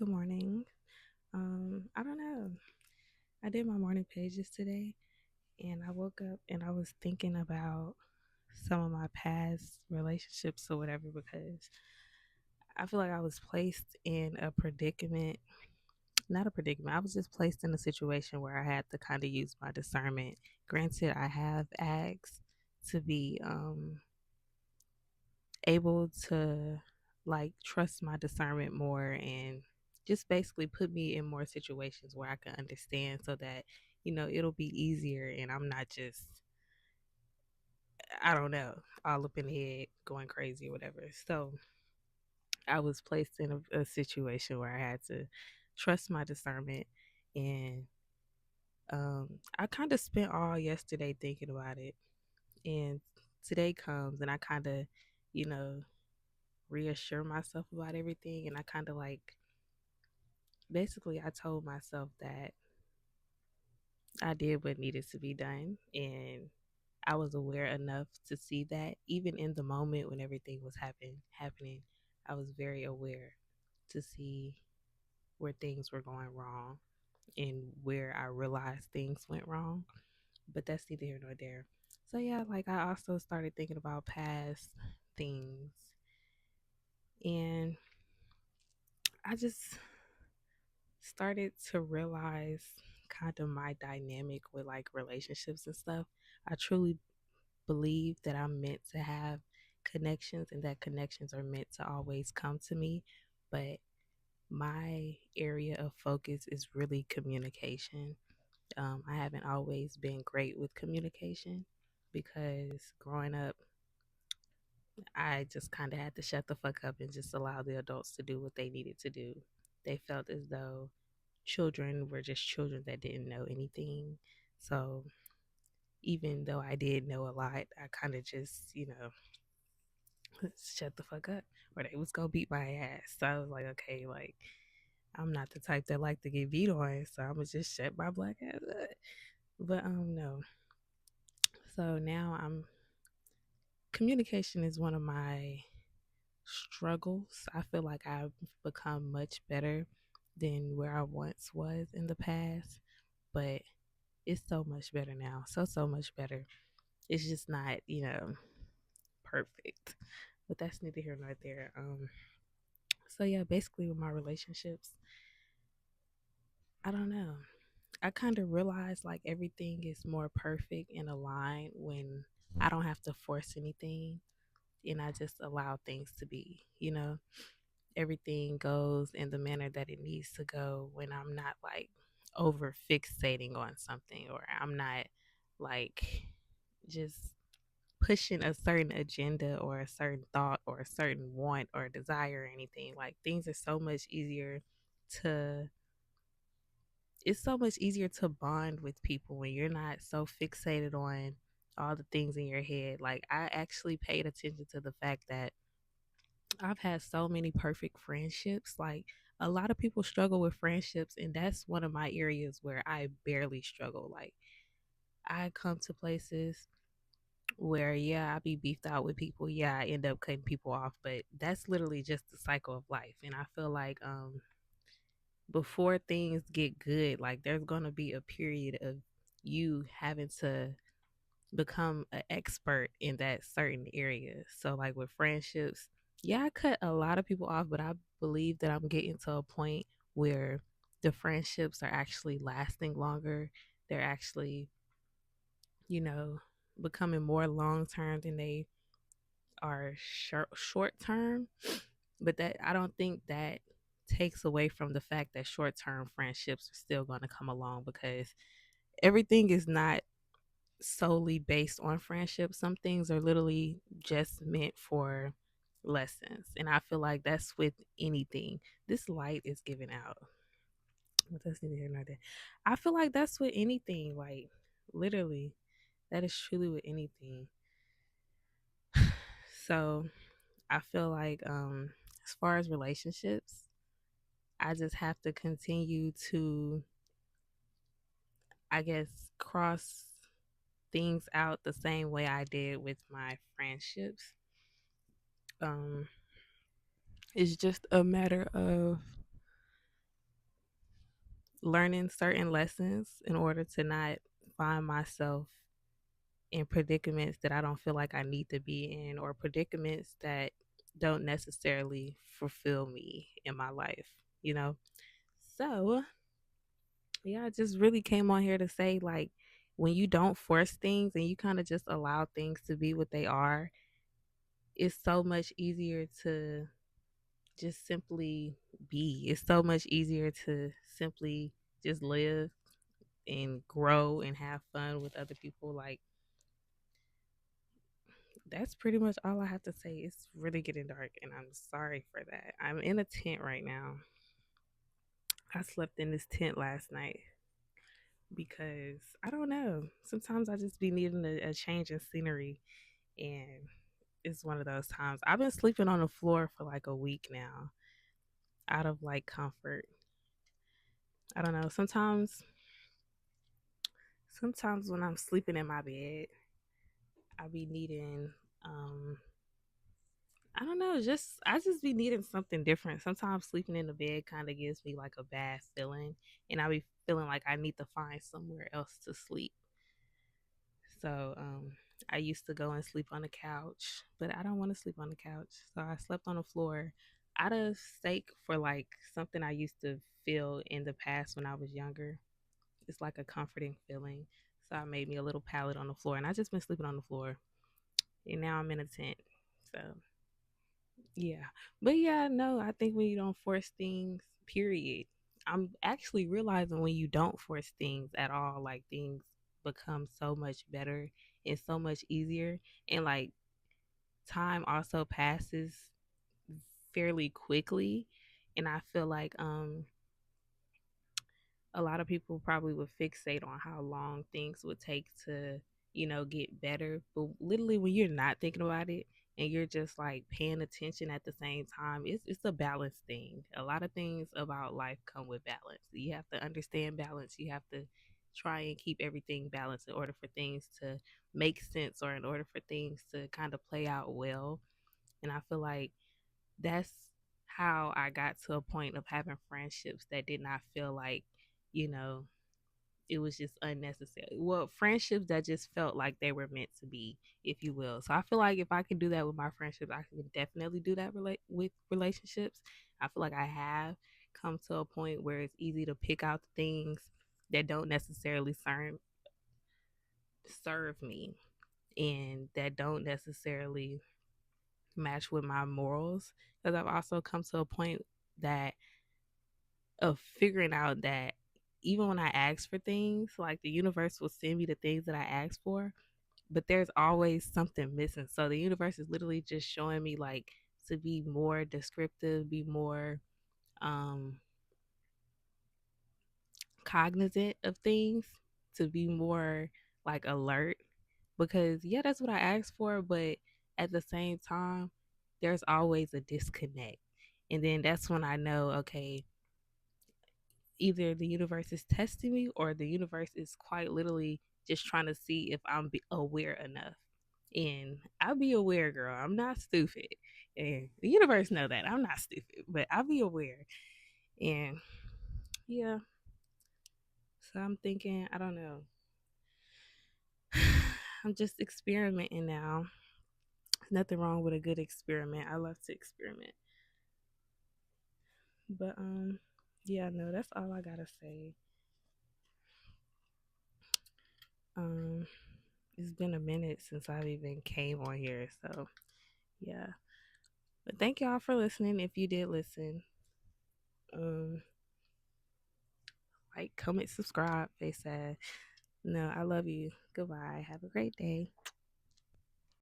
Good morning. I don't know. I did my morning pages today and I woke up and I was thinking about some of my past relationships or whatever because I feel like I was placed in a predicament. Not a predicament. I was just placed in a situation where I had to kind of use my discernment. Granted, I have asked to be able to like trust my discernment more and just basically put me in more situations where I can understand so that it'll be easier and I'm not just I don't know all up in the head going crazy or whatever. So I was placed in a situation where I had to trust my discernment and I kind of spent all yesterday thinking about it and today comes and I kind of you know reassure myself about everything and I kind of like basically I told myself that I did what needed to be done and I was aware enough to see that even in the moment when everything was happening I was very aware to see where things were going wrong and where I realized things went wrong, but that's neither here nor there. So yeah, like I also started thinking about past things and I just started to realize kind of my dynamic with like relationships and stuff. I truly believe that I'm meant to have connections and that connections are meant to always come to me. But my area of focus is really communication. I haven't always been great with communication because growing up, I just kind of had to shut the fuck up and just allow the adults to do what they needed to do. They felt as though children were just children that didn't know anything. So even though I did know a lot, I kind of just, shut the fuck up or they was gonna beat my ass. So I was like, okay, like I'm not the type that like to get beat on, so I'm gonna just shut my black ass up. But no. So now I'm communication is one of my struggles. I feel like I've become much better than where I once was in the past, but it's so much better now. So much better. It's just not, perfect. But that's neither here nor there. So yeah, basically with my relationships, I don't know. I kind of realize like everything is more perfect and aligned when I don't have to force anything and I just allow things to be, everything goes in the manner that it needs to go when I'm not like over fixating on something or I'm not like just pushing a certain agenda or a certain thought or a certain want or desire or anything. Like things are so much easier to it's so much easier to bond with people when you're not so fixated on all the things in your head. Like I actually paid attention to the fact that I've had so many perfect friendships. Like a lot of people struggle with friendships and that's one of my areas where I barely struggle. Like I come to places where yeah, I be beefed out with people. Yeah, I end up cutting people off, but that's literally just the cycle of life. And I feel like before things get good, like there's gonna be a period of you having to become an expert in that certain area. So like with friendships, yeah, I cut a lot of people off, but I believe that I'm getting to a point where the friendships are actually lasting longer. They're actually, you know, becoming more long term than they are short term. But that I don't think that takes away from the fact that short term friendships are still going to come along because everything is not solely based on friendship. Some things are literally just meant for lessons. And I feel like that's with anything. This light is given out. But that's neither here nor there. I feel like that's with anything. Like literally, that is truly with anything. So I feel like as far as relationships, I just have to continue to I guess cross things out the same way I did with my friendships. Um it's just a matter of learning certain lessons in order to not find myself in predicaments that I don't feel like I need to be in, or predicaments that don't necessarily fulfill me in my life, you know? So, yeah, I just really came on here to say, like, when you don't force things and you kind of just allow things to be what they are, it's so much easier to just simply be. It's so much easier to simply just live and grow and have fun with other people. Like, that's pretty much all I have to say. It's really getting dark, and I'm sorry for that. I'm in a tent right now. I slept in this tent last night because I don't know. Sometimes I just be needing a change in scenery, and it's one of those times. I've been sleeping on the floor for like a week now, out of like comfort. I don't know. Sometimes when I'm sleeping in my bed, I be needing I don't know, just I just be needing something different. Sometimes sleeping in the bed kind of gives me like a bad feeling, and I be feeling like I need to find somewhere else to sleep. So I used to go and sleep on the couch, but I don't want to sleep on the couch. So I slept on the floor out of sake for like something I used to feel in the past when I was younger. It's like a comforting feeling. So I made me a little pallet on the floor, and I just been sleeping on the floor. And now I'm in a tent. So yeah. But yeah, no, I think when you don't force things, period. I'm actually realizing when you don't force things at all, like things become so much better and so much easier. And like time also passes fairly quickly. And I feel like a lot of people probably would fixate on how long things would take to, get better. But literally, when you're not thinking about it and you're just like paying attention at the same time, it's a balance thing. A lot of things about life come with balance. You have to understand balance. You have to try and keep everything balanced in order for things to make sense or in order for things to kind of play out well. And I feel like that's how I got to a point of having friendships that did not feel like, you know, it was just unnecessary. Well, friendships that just felt like they were meant to be, if you will. So I feel like if I can do that with my friendships, I can definitely do that with relationships. I feel like I have come to a point where it's easy to pick out the things that don't necessarily serve me and that don't necessarily match with my morals. Because I've also come to a point that of figuring out that even when I ask for things, like the universe will send me the things that I ask for, but there's always something missing. So the universe is literally just showing me like to be more descriptive, be more um cognizant of things, to be more like alert, because yeah, that's what I asked for, but at the same time there's always a disconnect. And then that's when I know, okay, either the universe is testing me or the universe is quite literally just trying to see if I'm aware enough. And I'll be aware, girl. I'm not stupid. And the universe know that. I'm not stupid, but I'll be aware. And yeah, so I'm thinking, I don't know. I'm just experimenting now. Nothing wrong with a good experiment. I love to experiment. But yeah, no, that's all I gotta say. Um it's been a minute since I've even came on here, so yeah. But thank y'all for listening. If you did listen, um, like, comment, subscribe. They said, no, I love you. Goodbye. Have a great day.